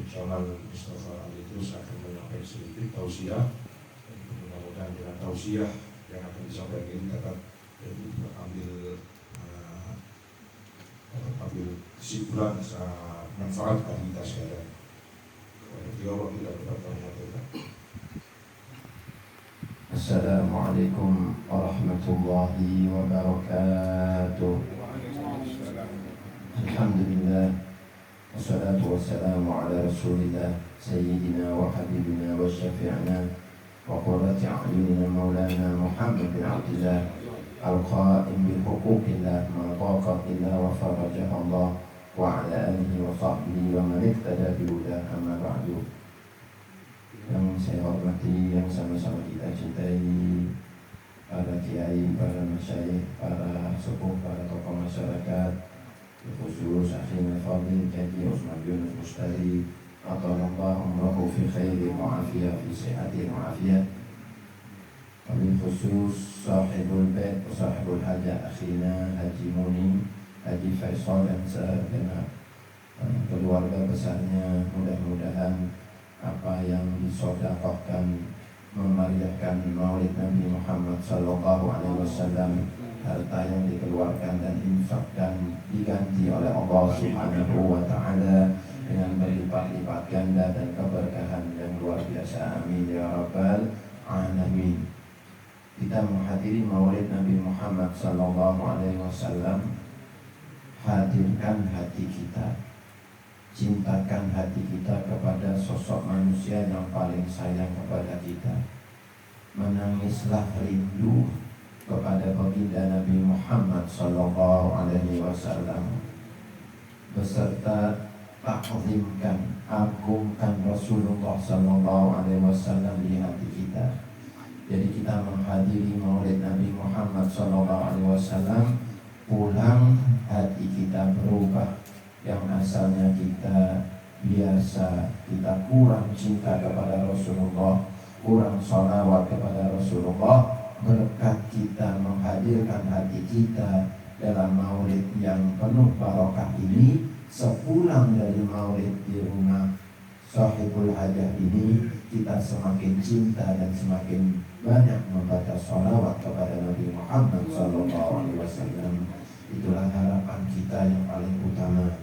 Profesional Mustafa Ali Idrus akan menyampaikan sedikit tausiah. Mudah-mudahan dengan tausiah yang akan disampaikan ini dapat ambil kesimpulan manfaat bagi kita sekalian. Assalamualaikum warahmatullahi wabarakatuh. Alhamdulillah, wassalatu wassalamu ala rasulillah sayyidina wa habibina wa syafi'ina wa qurrati a'yunina maulana Muhammad bin Abdillah al-qa'im bil huquqillah ma taqat illa wa farajah Allah wa ala alihi wa sahbihi wa man iktada bi hudah amma ba'du. Yang saya hormati, yang sama-sama kita cintai, para kiai, para masyayikh, para sepuh, para tokoh masyarakat, khusus akhirnya Fadil Kaji Usman Yunus Mustari Atallah umrahu fi khairi mu'afiyah fi sihati mu'afiyah. Kami khusus sahibul bait, sahibul hajah akhina Haji Muni, Haji Faisal dan segenap keluarga besarnya, mudah-mudahan apa yang disedekahkan memeriahkan Maulid Nabi Muhammad sallallahu alaihi wasallam, harta yang dikeluarkan dan infakkan diganti oleh Allah Subhanahu wa taala dengan berlipat-lipat ganda dan keberkahan yang luar biasa. Amin ya rabbal alamin. Kita menghadiri Maulid Nabi Muhammad sallallahu alaihi wasallam. Hadirkan hati kita, cintakan hati kita kepada sosok manusia yang paling sayang kepada kita. Menangislah rindu kepada baginda Nabi Muhammad sallallahu alaihi wasallam, beserta takzimkan, agungkan Rasulullah sallallahu alaihi wasallam di hati kita. Jadi kita menghadiri Maulid Nabi Muhammad sallallahu alaihi wasallam, pulang hati kita berubah. Yang asalnya kita biasa, kita kurang cinta kepada Rasulullah, kurang sholawat kepada Rasulullah, berkat kita menghadirkan hati kita dalam maulid yang penuh barokah ini, sepulang dari maulid di rumah sahibul hajah ini, kita semakin cinta dan semakin banyak membaca sholawat kepada Nabi Muhammad SAW. Itulah harapan kita yang paling utama.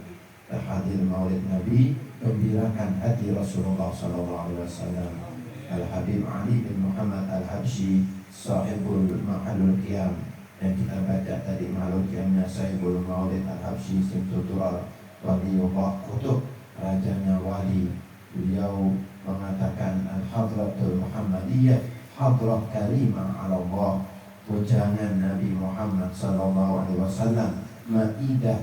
Hadir maulid Nabi, gembirakan hati Rasulullah SAW. Al-Habib Ali bin Muhammad Al-Habsyi, sahibul ma'alul qiyam, yang kita baca tadi ma'alul qiyamnya sahibul maulid Al-Habsyi Simtutural Waliyullah Kutub, rajanya wali. Beliau mengatakan Al-Hadratul Muhammadiyah hadrah karimah ala Allah, pujangan Nabi Muhammad SAW, maidah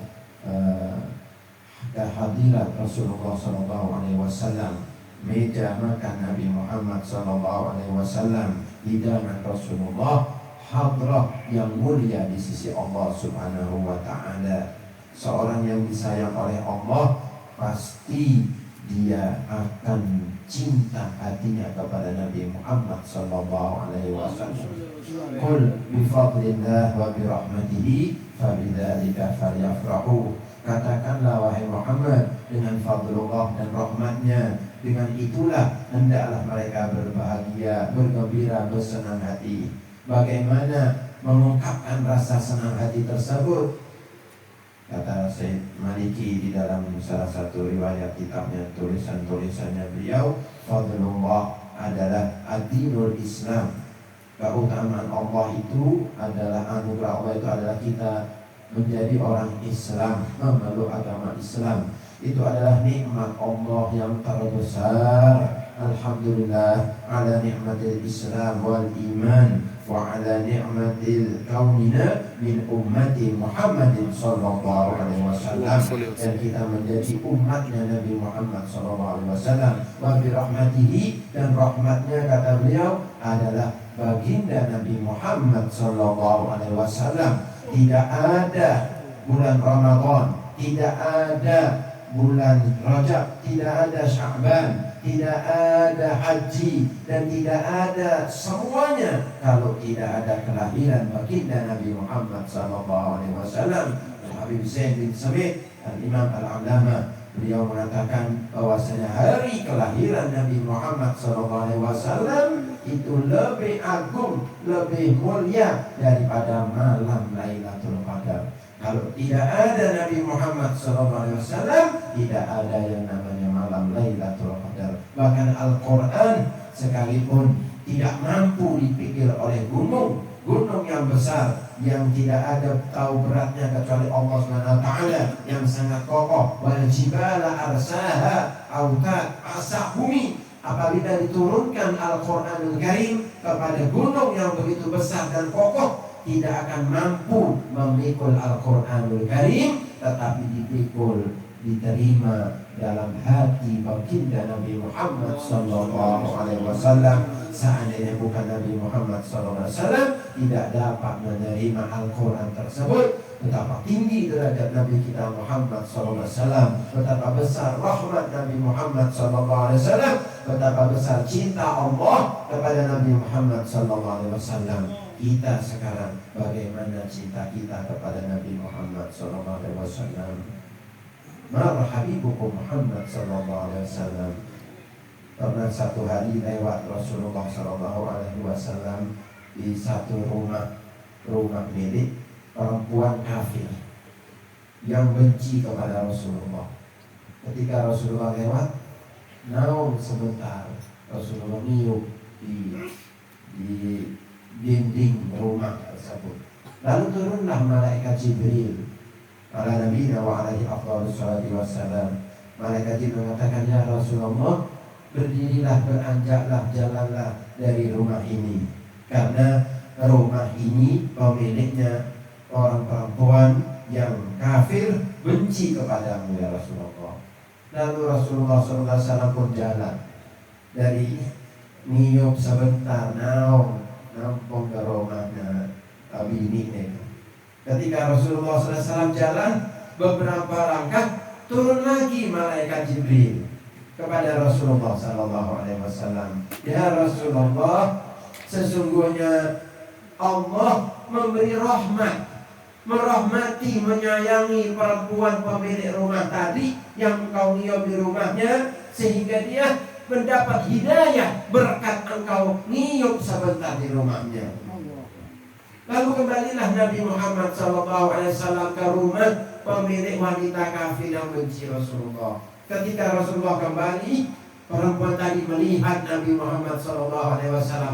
kehadiran Rasulullah SAW, meja makan Nabi Muhammad SAW, hidangan Rasulullah, hadrah yang mulia di sisi Allah Subhanahu wa taala. Seorang yang disayang oleh Allah, pasti dia akan cinta hatinya kepada Nabi Muhammad SAW. Qul bifadlillah wa birahmatihi fabidzalika falyafrahu. Katakanlah wahai Muhammad, dengan fadlullah dan rahmatnya, dengan itulah hendaklah mereka berbahagia, bergembira, bersenang hati. Bagaimana mengungkapkan rasa senang hati tersebut? Kata Syekh Maliki di dalam salah satu riwayat kitabnya, tulisannya beliau, fadlullah adalah ad-dinul Islam. Keutamaan Allah itu adalah, anugerah Allah itu adalah kita menjadi orang Islam, memeluk agama Islam. Itu adalah nikmat Allah yang terbesar. Alhamdulillah ala ni'matil Islam wal iman wa ala ni'matil kaunina min ummati Muhammadin sallallahu alaihi wasallam. Dan kita menjadi umatnya Nabi Muhammad sallallahu alaihi wasallam. Wa bi rahmatihi, dan rahmatnya kata beliau adalah baginda Nabi Muhammad sallallahu alaihi wasallam. Tidak ada bulan Ramadan, tidak ada bulan Rajab, tidak ada Sya'ban, tidak ada haji, dan tidak ada semuanya kalau tidak ada kelahiran baginda Nabi Muhammad SAW. Habib Zain bin Sabit, Al-Imam Al-Allamah beliau mengatakan bahwasanya hari kelahiran Nabi Muhammad SAW itu lebih agung, lebih mulia daripada malam Lailatul Qadar. Kalau tidak ada Nabi Muhammad SAW, tidak ada yang namanya malam Lailatul Qadar. Bahkan Al-Quran sekalipun tidak mampu dipikir oleh gunung yang besar yang tidak ada tahu beratnya kecuali Allah SWT yang sangat kokoh. Wal jibala arsaha autat, asak bumi. Apabila diturunkan Al-Quranul Karim kepada gunung yang begitu besar dan kokoh, tidak akan mampu memikul Al-Quranul Karim, tetapi dipikul, diterima dalam hati baginda Nabi Muhammad SAW. Seandainya bukan Nabi Muhammad SAW, tidak dapat menerima Al-Quran tersebut. Betapa tinggi derajat Nabi kita Muhammad SAW, betapa besar rahmat Nabi Muhammad SAW, betapa besar cinta Allah kepada Nabi Muhammad SAW. Kita sekarang bagaimana cinta kita kepada Nabi Muhammad SAW? Marhabibukum Muhammad SAW. Pernah satu hari lewat Rasulullah SAW di satu rumah milik perempuan kafir yang benci kepada Rasulullah. Ketika Rasulullah lewat, naung sebentar, Rasulullah niup di dinding rumah tersebut. Lalu turunlah malaikat Jibril ala nabiyina wa alaihi afdhalus salati wassalam. Malaikat Jibril mengatakan, ya Rasulullah, berdirilah, beranjaklah, jalanlah dari rumah ini, karena rumah ini pemiliknya orang perempuan yang kafir, benci kepadamu ya Rasulullah. Lalu Rasulullah SAW pun jalan dari niup sebentar, nampung ke rumahnya bini. Ketika Rasulullah SAW jalan beberapa langkah, turun lagi malaikat Jibril kepada Rasulullah SAW. Ya Rasulullah, sesungguhnya Allah memberi rahmat, merahmati, menyayangi perempuan pemilik rumah tadi yang engkau niup di rumahnya, sehingga dia mendapat hidayah berkat engkau niup sebentar di rumahnya. Lalu kembalilah Nabi Muhammad SAW ke rumah pemilik wanita kafir yang benci Rasulullah. Ketika Rasulullah kembali, perempuan tadi melihat Nabi Muhammad SAW,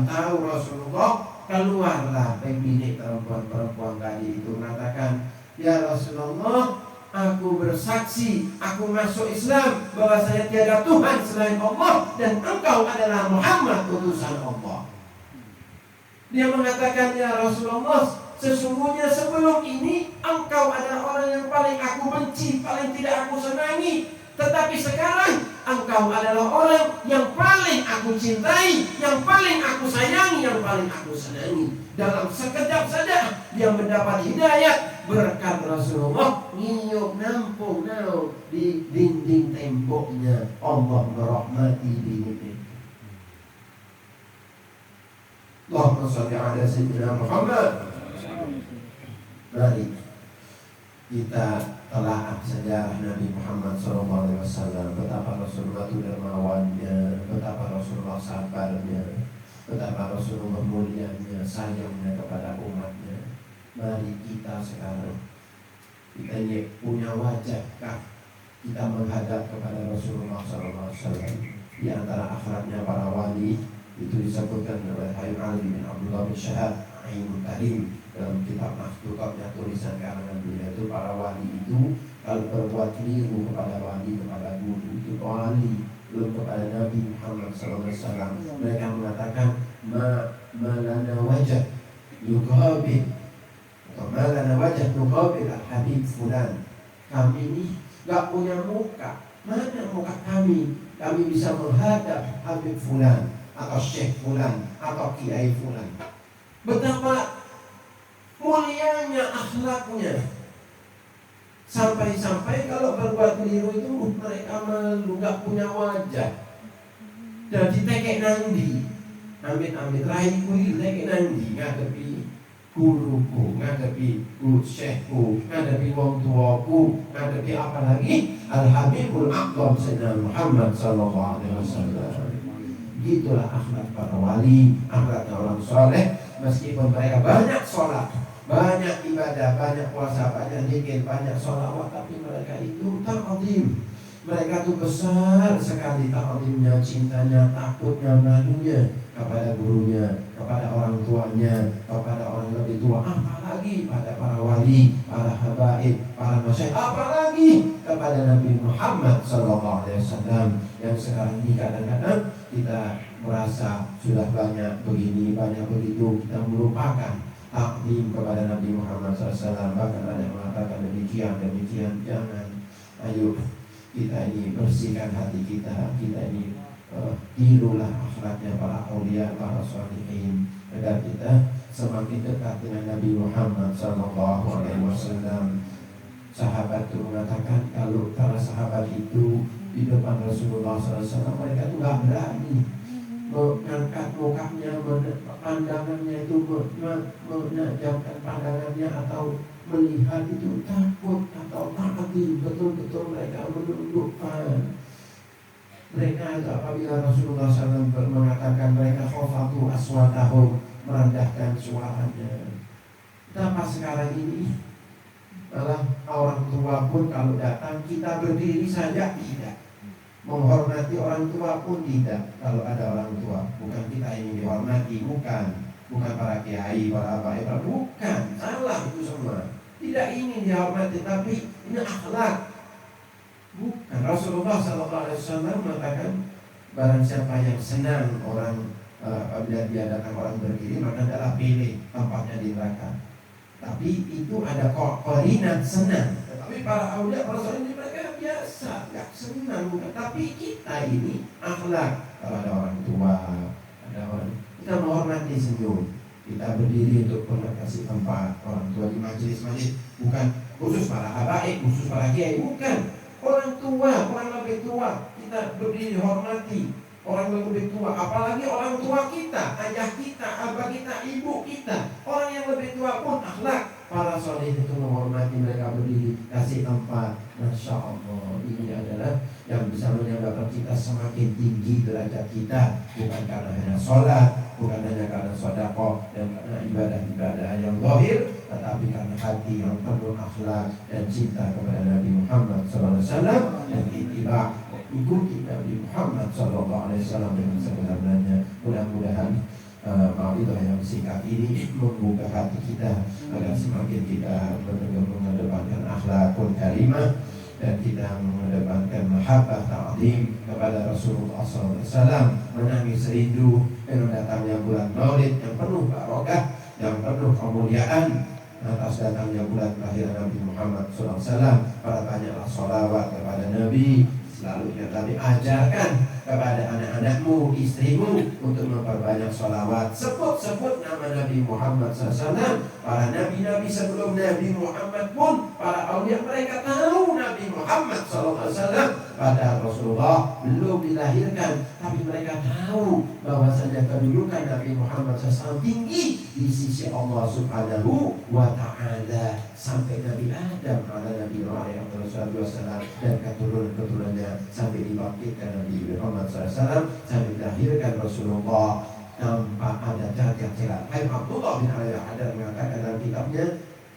tahu Rasulullah, keluarlah pemilik perempuan tadi itu mengatakan, ya Rasulullah, aku bersaksi, aku masuk Islam, bahwasanya tiada Tuhan selain Allah dan engkau adalah Muhammad utusan Allah. Dia mengatakan, ya Rasulullah, sesungguhnya sebelum ini engkau adalah orang yang paling aku benci, paling tidak aku senangi. Tetapi sekarang engkau adalah orang yang paling aku cintai, yang paling aku sayangi, yang paling aku senangi. Dalam sekejap saja dia mendapat hidayat berkat Rasulullah niup nampung di dinding temboknya. Allah merahmati diri. Allahumma shalli ala sayyidina Muhammad. Mari kita telah sejarah Nabi Muhammad SAW, betapa Rasulullah itu dermawannya, betapa Rasulullah sabarnya, betapa Rasulullah mulianya, sayangnya kepada umatnya. Mari kita sekarang, kita ini punya wajahkah kita menghadap kepada Rasulullah SAW? Di antara akhlaknya para wali itu disebutkan oleh Habib Ali bin Abdullah bin Syahab Ainul Karim dalam kitab Maktubnya, tulisan karangan beliau itu, para wali itu kalau berbuat keliru kepada wali, kepada guru itu wali, belum kepada Nabi Muhammad SAW. Mereka mengatakan malana wajah yuqabil, atau malana wajah yuqabil al-habib fulan. Kami ini gak punya muka, mana muka kami bisa menghadap Habib fulan atau Syekh fulan atau Kiai fulan. Betapa mulianya akhlaknya, sampai-sampai kalau berbuat keliru itu mereka malu, gak punya wajah. Jadi tekek nandi, amit-amit rai kuil tekek nandi ngadepi guruku, ngadepi syekhku, ngadepi wong tuaku, ngadepi apalagi Al-Habibul Aqdam Sayyidina Muhammad sallallahu alaihi wasallam. Gitulah akhlak para wali, akhlaknya orang soleh. Meskipun mereka banyak sholat, banyak ibadah, banyak puasa, banyak zikir, banyak sholawat, tapi mereka itu ta'zim. Mereka itu besar sekali ta'zimnya, cintanya, takutnya, malunya kepada gurunya, kepada orang tuanya, kepada orang lebih tua, apalagi pada para wali, para habaib, para masyayikh, apalagi kepada Nabi Muhammad SAW. Yang sekarang ini kadang-kadang kita merasa sudah banyak begini, banyak begitu, kita melupakan takdim kepada Nabi Muhammad SAW. Bahkan ada yang mengatakan demikian, jangan. Ayo kita ini bersihkan hati kita ini tirulah akhlaknya para aulia, para sholihin, agar kita semakin dekat dengan Nabi Muhammad SAW. Sahabat itu mengatakan kalau para sahabat itu di depan Rasulullah SAW, mereka itu gak berani mengangkat mukanya, pandangannya itu menajamkan pandangannya atau melihat itu, takut atau takut, betul-betul mereka menundukkan. Mereka itu apabila Rasulullah SAW mengatakan mereka khafatu aswatahum, merendahkan suaranya. Kenapa sekarang ini malah orang tua pun kalau datang kita berdiri saja tidak, menghormati orang tua pun tidak. Kalau ada orang tua, bukan kita ingin dihormati, bukan para kiai, para abai, bukan, salah itu semua. Tidak ingin dihormati, tapi ini akhlak. Bukan. Rasulullah SAW mengatakan barang siapa yang senang orang apabila dia datang orang berdiri, maka adalah pilih tempatnya di neraka. Tapi itu ada korinat senang. Tetapi para aulia, para soleh mereka biasa, gak senang bukan. Tapi kita ini akhlak. Kalau ada orang tua, ada orang, kita menghormati, senyum. Kita berdiri untuk kasih tempat orang tua di majelis-majelis, bukan khusus para habaib, khusus para kiai, bukan. Orang tua, orang lebih tua, kita berdiri hormati orang lebih tua, apalagi orang tua kita, ayah kita, abah kita, ibu kita, orang yang lebih tua pun akhlak. Para soleh itu menghormati mereka, berdiri, kasih tempat. Masya Allah, ini adalah yang bisa menyebabkan kita semakin tinggi derajat kita, bukan karena hanya sholat, bukan hanya karena sedekah dan karena ibadah-ibadah yang zahir, tetapi karena hati yang penuh akhlak dan cinta kepada Nabi Muhammad SAW dan ittiba, ikuti Nabi Muhammad SAW dengan sebenarnya. Mudah-mudahan mau'idah yang singkat ini membuka hati kita agar semakin kita mengedepankan akhlakul karimah dan kita mengedepankan mahabbah ta'zim kepada Rasulullah SAW, menangis rindu dengan datangnya bulan Maulid yang penuh barokah, yang penuh kemuliaan atas datangnya bulan kelahiran Nabi Muhammad SAW. Para banyaklah sholawat kepada Nabi, selalu yang Nabi ajarkan kepada anak-anakmu, istrimu untuk memperbanyak sholawat. Sebut-sebut nama Nabi Muhammad SAW. Para nabi-nabi sebelum Nabi Muhammad pun, para aulia mereka tahu Nabi Muhammad SAW. Padahal Rasulullah belum dilahirkan, tapi mereka tahu bahwasanya kedudukan Nabi Muhammad SAW tinggi di sisi Allah Subhanahu wa Ta'ala, sampai Nabi Adam, Nabi Nuh alaihissalam dan keturunan-keturunannya, sampai dibangkitkan Nabi Muhammad SAW, sampai dilahirkan Rasulullah tanpa ada cacat celah. Abdullah bin Al-Hadar mengatakan dalam kitabnya,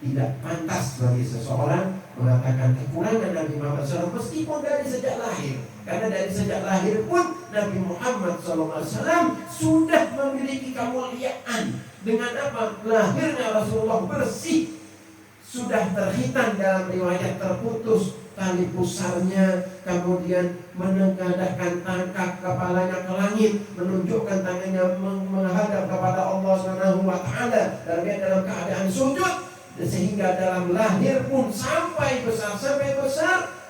tidak pantas bagi seseorang mengatakan kekurangan Nabi Muhammad SAW meskipun dari sejak lahir. Karena dari sejak lahir pun Nabi Muhammad SAW sudah memiliki kemuliaan. Dengan apa? Lahirnya Rasulullah bersih, sudah terhitan dalam riwayat terputus tali pusarnya, kemudian menengadahkan tangkap kepalanya ke langit, menunjukkan tangannya menghadap kepada Allah Subhanahu wa Ta'ala dalam keadaan sujud. Sehingga dalam lahir pun sampai besar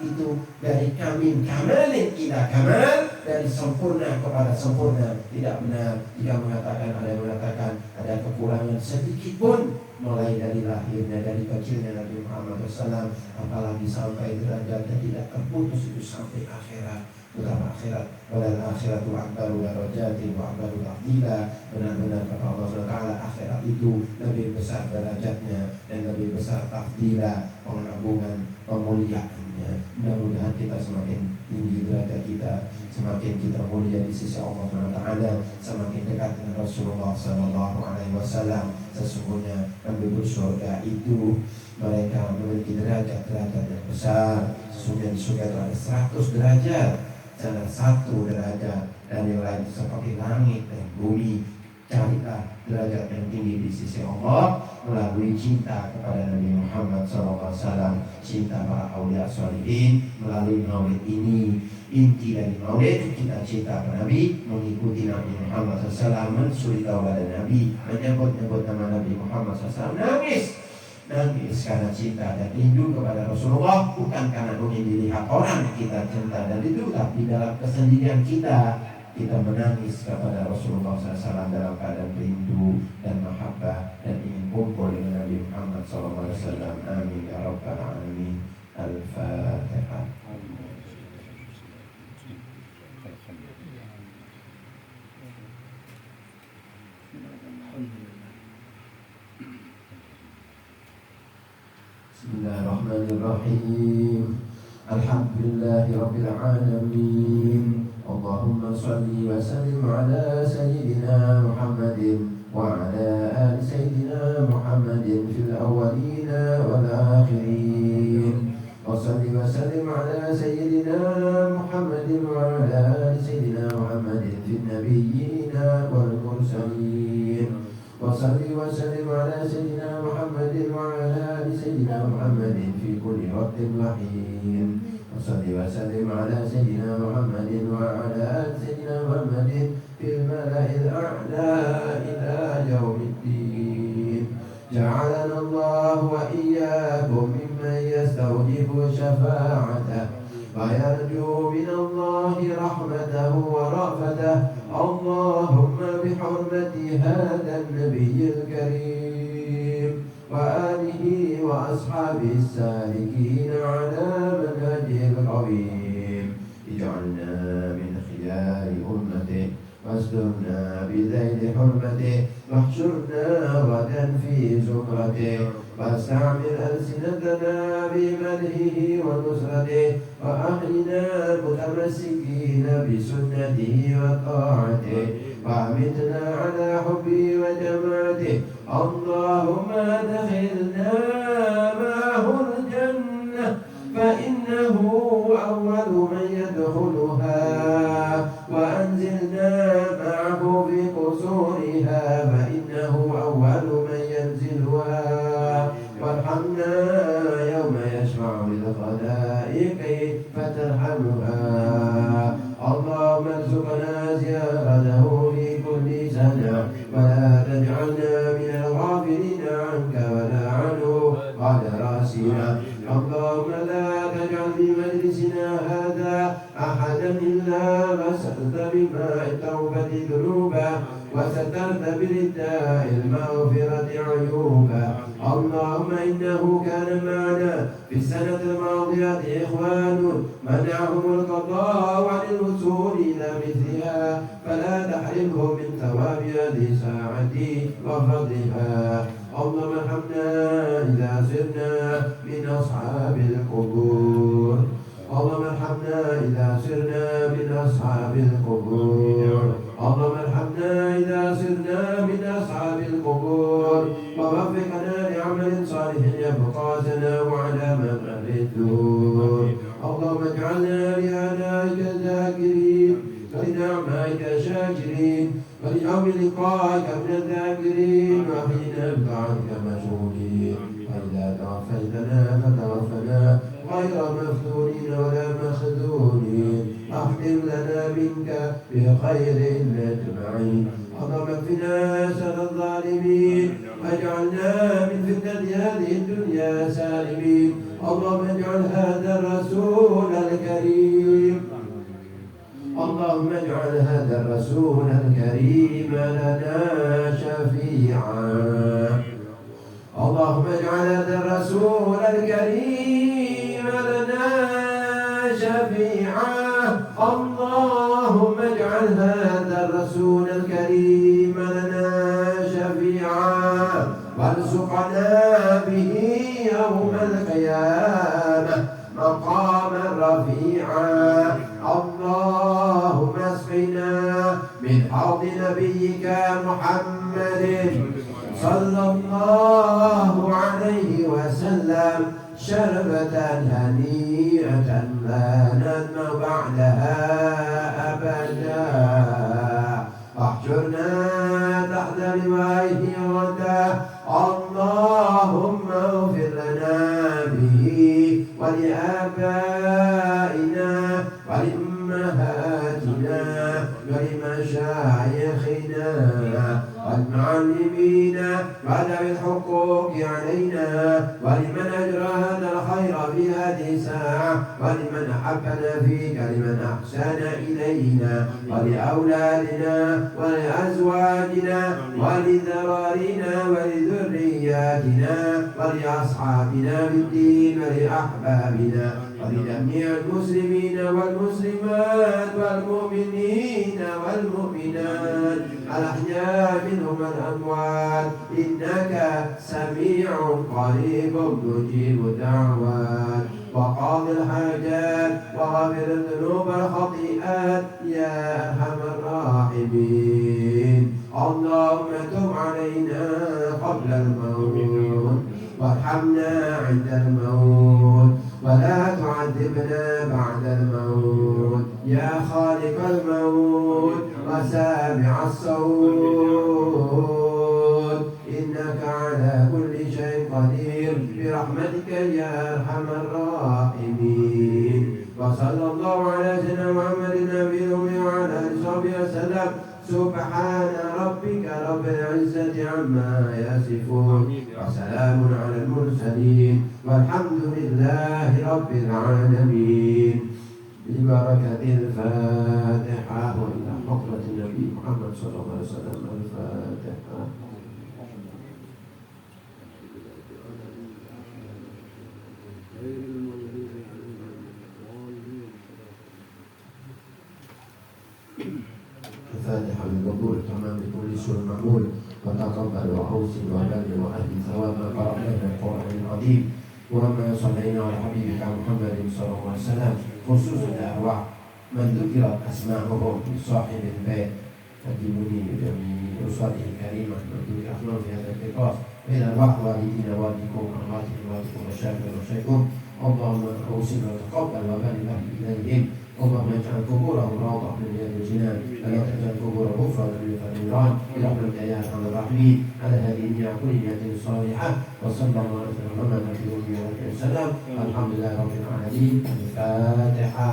itu dari kamalin ila kamal, dari sempurna kepada sempurna. Tidak benar jika ada yang mengatakan ada kekurangan sedikit pun, mulai dari lahirnya, dari kecilnya Nabi Muhammad SAW, apalagi sampai derajatnya tidak terputus itu sampai akhirat. Betapa akhirat. Walal akhiratu akbaru darajatin wa akbaru tafdila. Benar-benar kata Allah SWT, akhirat itu lebih besar derajatnya dan lebih besar tafdila, pengagungan, pemuliaannya. Mudah-mudahan kita semakin tinggi derajat kita, semakin kita mulia di sisi Allah SWT, semakin dekat dengan Rasulullah SAW. Sesungguhnya penduduk surga itu mereka memiliki derajat-derajat yang besar. Sesungguhnya di surga itu ada 100 derajat, salah satu derajat dari lain seperti langit dan bumi. Carilah derajat yang tinggi di sisi Allah melalui cinta kepada Nabi Muhammad SAW, cinta para awliya sholihin melalui maulid ini. Inti dari maulid, kita cinta kepada Nabi, mengikuti Nabi Muhammad SAW, mensuri tauladan Nabi, menyebut-nyebut nama Nabi Muhammad SAW, nangis karena cinta dan rindu kepada Rasulullah, bukan karena ingin dilihat orang kita cinta dan rindu, tapi dalam kesendirian kita menangis kepada Rasulullah SAW dalam keadaan rindu dan mahabbah dan ingin kumpul dengan Nabi Muhammad SAW. Amin ya rabbal alamin. Al-Fatihah. Bismillahirrahmanirrahim. Alhamdulillahi rabbil alamin. Allahumma salli wa sallim ala sayyidina Muhammadin wa ala ali sayyidina Muhammadin fil awwalina wal akhirin. Wa salli wa sallim ala sayyidina Muhammadin wa ala ali sayyidina Muhammadin fil nabiyyina wal mursalin. Wa salli wa sallim ala sayyidina Muhammadin wa ala ali sayyidina Muhammadin fi kulli waqtin wa hin. وصلي وسلم على سيدنا محمد وعلى آل سيدنا محمد في الملأ الأعلى إلى يوم الدين. جعلنا الله وإياكم ممن يستوجب شفاعته ويرجو من الله رحمته ورأفته. اللهم بحرمة هذا النبي الكريم وآله وأصحابه السالكين على منهجه القويم اجعلنا من خيار أمته واسترنا بذيل حرمته واحشرنا غدا في زمرته واستعمل ألسنتنا بمدحه ونصرته وأحينا متمسكين بسنته وطاعته وأمتنا على حبه وجماعته. اللهم أدخلنا معه الجنة فإنه أول من يدخلها وأنزلنا معه في قصورها فإنه أول من ينزلها وارحمنا يوم يشفع للخلائق فترحمها. اللهم ارزقنا زيارته في كل سنة ولا تجعلنا من الغافلين عنك ولا عنه بعد راسنا. اللهم لا تجعل في مجلسنا هذا أحدا إلا غسلت بماء التوبة ذنوبا وسترت برداء المغفرة عيوبا. اللهم إنه كان معنا في السنة الماضية إخوان منعهم القضاء عن الوصول إلى مثلها فلا تحرمهم من ثواب هذه الساعة وفضلها. اللهم ارحمنا إذا صرنا من أصحاب القبور. اللهم ارحمنا إذا صرنا من أصحاب القبور. اللهم ارحمنا إذا صرنا من أصحاب القبور ووفقنا لعمل صالح يبقى سناه على ممر الدور. اللهم اجعلنا لآلائك ذاكرين ولنعمائك شاكرين وليوم لقائك من الذاكرين وحين بطاعتك مشغولين. وإذا توفيتنا فتوفنا غير مفتونين ولا مخذولين. أختم لنا منك بخير أجمعين. اللهم اكفنا شر الظالمين واجعلنا من فتنة هذه الدنيا سالمين. اللهم اجعل هذا الرسول الكريم اللهم اجعل هذا الرسول الكريم لنا شفيعا. اللهم اجعل هذا الرسول الكريم لنا شفيعا. الله القيامة مقاما رفيعا. اللهم اسقنا من حوض نبيك محمد صلى الله عليه وسلم شربة هنيئة لا نظمأ بعدها أبدا. واحشرنا تحت لوائه غدا. اللهم اغفر لنا به ولآبائنا ولأمهاتنا ولمشايخنا والمعلمين وذوي الحقوق علينا ولمن أجرى هذا الخير في هذه الساعة ولمن أحبنا فيك ولمن أحسن إلينا ولأولادنا ولأزواجنا ولذرارنا ولذرياتنا ولأصحابنا في الدين ولأحبابنا ولجميع المسلمين والمسلمات والمؤمنين والمؤمنات الأحياء منهم والأموات إنك سميع قريب مجيب الدعوات وقاضي الحاجات وغافر الذنوب والخطيئات يا أرحم الراحمين. اللهم تب علينا قبل الموت وارحمنا عند الموت ولا تعذبنا بعد الموت يا خالق الموت وسامع الصوت إنك على كل شيء قدير برحمتك يا أرحم الراحمين. وصلى الله على سيدنا محمد النبي الأمي وعلى آله وصحبه وسلم. سبحان ربك رب العزة عما يصفون وسلام على المرسلين والحمد لله رب العالمين. ببركة الفاتحة وإلى حضرة النبي محمد صلى الله عليه وسلم. الفاتحة. الفاتحة بالقبول تمام بكل سوء معمول وتقبل وأوصل وبلغ وأهل ثواب ما قرأنا من القرآن العظيم وما صلينا على حبيبك محمد صلى الله عليه وسلم. خصوص الأرواح من ذكرت أسماءهم صاحب البيت قدموني بجميع أسرته الكريمة من ذكر أسماء في هذا الكتاب إلى الأرواح والدينا والديكم أمواتهم والديكم وشاكر وشيكم. اللهم أوصل وتقبل وبلغ إليهم. اللهم اجعل قبورهم روضة من رياض الجنان ولا تجعل قبورهم غفرة من النيران برحمتك يا أرحم الراحمين. على هذه النعم كل نية صالحة وصلى الله على سيدنا محمد وعلى وسلم. الحمد لله رب العالمين. الفاتحة.